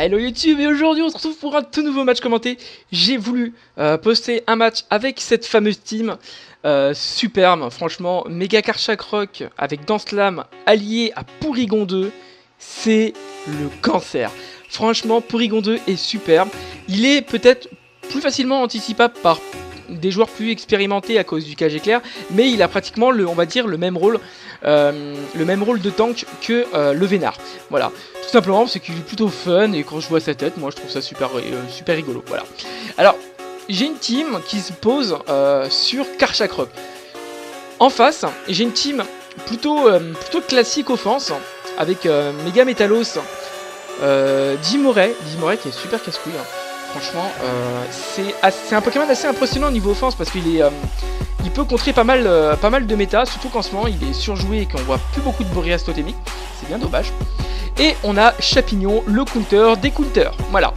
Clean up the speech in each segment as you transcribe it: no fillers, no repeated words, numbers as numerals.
Hello YouTube, et aujourd'hui on se retrouve pour un tout nouveau match commenté. J'ai voulu poster un match avec cette fameuse team superbe, franchement, Mega Karchak Rock avec Danslam allié à Porygon 2, c'est le cancer. Franchement, Porygon 2 est superbe, il est peut-être plus facilement anticipable par des joueurs plus expérimentés à cause du cage éclair, mais il a pratiquement on va dire le même rôle de tank que le Vénard. Voilà, tout simplement parce qu'il est plutôt fun et quand je vois sa tête, moi je trouve ça super rigolo. Voilà. Alors j'ai une team qui se pose sur Karchak Rock. En face, j'ai une team plutôt classique offense avec Mega Metalos, Dimoray qui est super casse-couille. Franchement, c'est un Pokémon assez impressionnant au niveau offense parce qu'il il peut contrer pas mal de méta, surtout qu'en ce moment il est surjoué et qu'on voit plus beaucoup de Boreas totémique, c'est bien dommage. Et on a Chapignon, le counter des counters, voilà.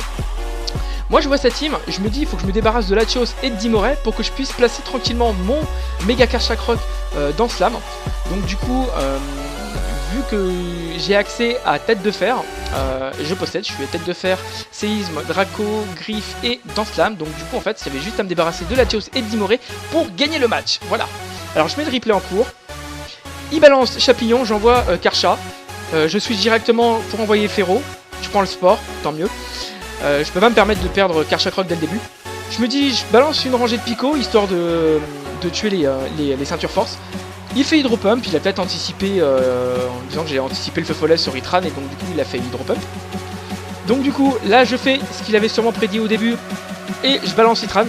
Moi je vois cette team, je me dis il faut que je me débarrasse de Latios et de Dimoray pour que je puisse placer tranquillement mon Mega Karchak Rock dans Slam. Donc du coup, vu que j'ai accès à tête de fer, je suis à tête de fer, séisme, Draco, Griffe et Danslam. Donc du coup en fait il y avait juste à me débarrasser de Latios et de Dimoray pour gagner le match. Voilà. Alors je mets le replay en cours. Il balance Chapignon, j'envoie Karcha. Je switch directement pour envoyer Ferro. Je prends le sport, tant mieux. Je peux pas me permettre de perdre Karchak Rock dès le début. Je me dis je balance une rangée de Pico histoire de tuer les ceintures force. Il fait Hydro Pump, il a peut-être anticipé en disant que j'ai anticipé le feu follet sur Itran et donc du coup il a fait Hydro Pump. Donc du coup là je fais ce qu'il avait sûrement prédit au début et je balance Itran.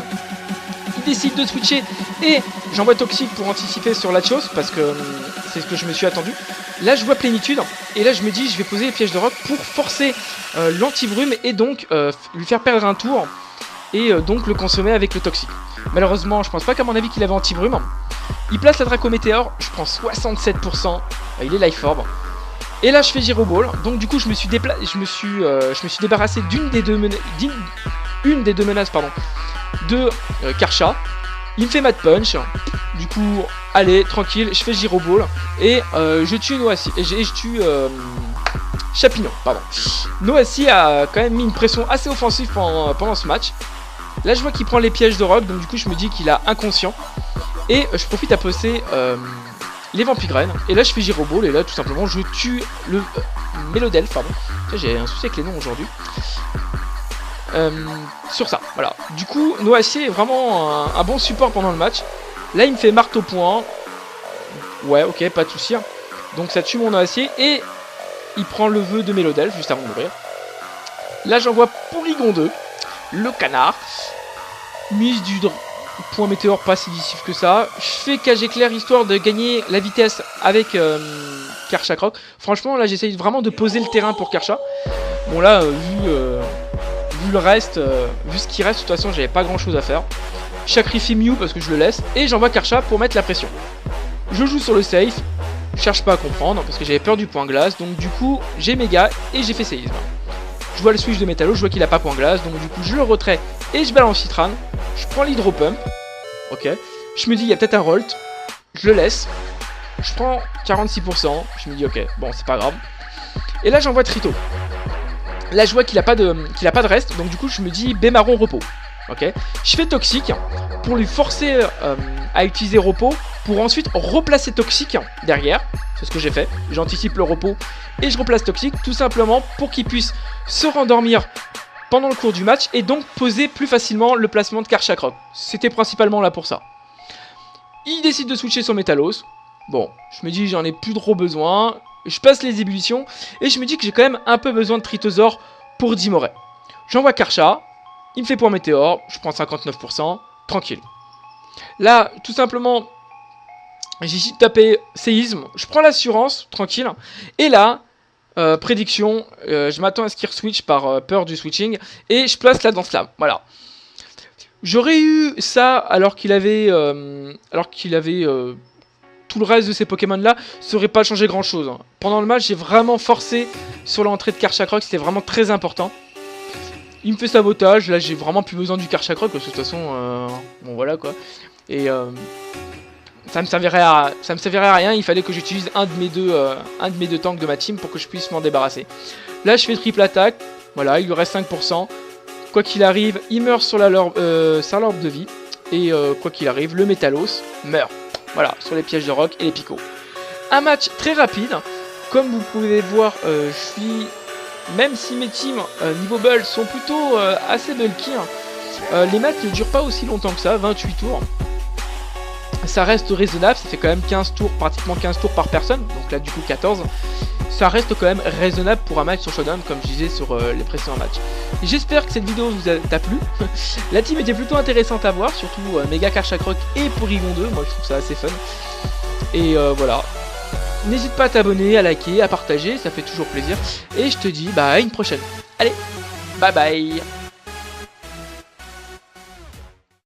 Il décide de switcher et j'envoie Toxic pour anticiper sur Latios parce que c'est ce que je me suis attendu. Là je vois Plénitude et là je me dis je vais poser les pièges de rock pour forcer l'anti-brume et donc lui faire perdre un tour et donc le consommer avec le Toxic. Malheureusement je pense pas qu'à mon avis qu'il avait anti-brume. Il place la Draco Météore, je prends 67%, il est Life Orb. Et là je fais Gyro Ball, donc du coup je me suis débarrassé d'une des deux menaces de Karcha. Il me fait Mad Punch, du coup allez tranquille, je fais Gyro Ball et je tue Noassi, et je tue Chapignon, pardon. Noassi a quand même mis une pression assez offensive pendant ce match. Là je vois qu'il prend les pièges de rock, donc du coup je me dis qu'il a inconscient. Et je profite à poser les Vampigraines. Et là je fais Gyro Ball et là tout simplement je tue le Mélodel, pardon. J'ai un souci avec les noms aujourd'hui. Sur ça, voilà. Du coup, Noassi est vraiment un bon support pendant le match. Là il me fait marteau point. Ouais, ok, pas de souci. Donc ça tue mon Noassi et il prend le vœu de Mélodel juste avant de mourir. Là j'envoie Porygon 2, le canard. Mise du point météore pas si décisif que ça. Je fais cage éclair histoire de gagner la vitesse avec Karchak Rock. Franchement là j'essaye vraiment de poser le terrain pour Karcha. Bon là vu le reste, vu ce qui reste de toute façon j'avais pas grand chose à faire. Je sacrifie Mew parce que je le laisse et j'envoie Karcha pour mettre la pression. Je joue sur le safe, je cherche pas à comprendre parce que j'avais peur du point glace, donc du coup j'ai méga et j'ai fait séisme. Je vois le switch de Métallo, je vois qu'il a pas point glace, donc du coup je le retrait et je balance Citran. Je prends l'Hydro Pump, ok, je me dis il y a peut-être un Rolt, je le laisse, je prends 46%, je me dis ok, bon c'est pas grave. Et là j'envoie Trito. Là je vois qu'il a pas de reste, donc du coup je me dis B marron repos, ok. Je fais Toxic pour lui forcer à utiliser repos, pour ensuite replacer Toxic derrière, c'est ce que j'ai fait, j'anticipe le repos et je replace Toxic tout simplement pour qu'il puisse se rendormir pendant le cours du match et donc poser plus facilement le placement de Karchak Rock. C'était principalement là pour ça. Il décide de switcher sur Metalos. Bon, je me dis j'en ai plus trop besoin. Je passe les ébullitions et je me dis que j'ai quand même un peu besoin de Tritosaur pour Dimoray. J'envoie Karcha, il me fait point météore, je prends 59%, tranquille. Là, tout simplement, j'ai tapé séisme, je prends l'assurance, tranquille. Et là, prédiction, je m'attends à ce qu'il re-switch par peur du switching et je place là dans Slam, voilà. J'aurais eu ça alors qu'il avait tout le reste de ces Pokémon là, ça aurait pas changé grand chose. Pendant le match, j'ai vraiment forcé sur l'entrée de Karchak Rock, c'était vraiment très important. Il me fait sabotage, là j'ai vraiment plus besoin du Karchak Rock parce que de toute façon, bon voilà quoi. Et ça me servirait à rien, il fallait que j'utilise un de mes deux tanks de ma team pour que je puisse m'en débarrasser. Là je fais triple attaque, Voilà, il lui reste 5%. Quoi qu'il arrive, il meurt sur l'orbe de vie. Et quoi qu'il arrive, le Métalos meurt. Voilà, sur les pièges de roc et les picots. Un match très rapide. Comme vous pouvez voir, je suis... Même si mes teams niveau build sont plutôt assez bulky, les matchs ne durent pas aussi longtemps que ça, 28 tours. Ça reste raisonnable, ça fait quand même 15 tours, pratiquement 15 tours par personne, donc là du coup 14. Ça reste quand même raisonnable pour un match sur Shonen, comme je disais sur les précédents matchs. J'espère que cette vidéo vous a plu. La team était plutôt intéressante à voir, surtout Mega Karchakroc et Porygon 2, moi je trouve ça assez fun. Et voilà. N'hésite pas à t'abonner, à liker, à partager, ça fait toujours plaisir. Et je te dis bah à une prochaine. Allez, bye bye.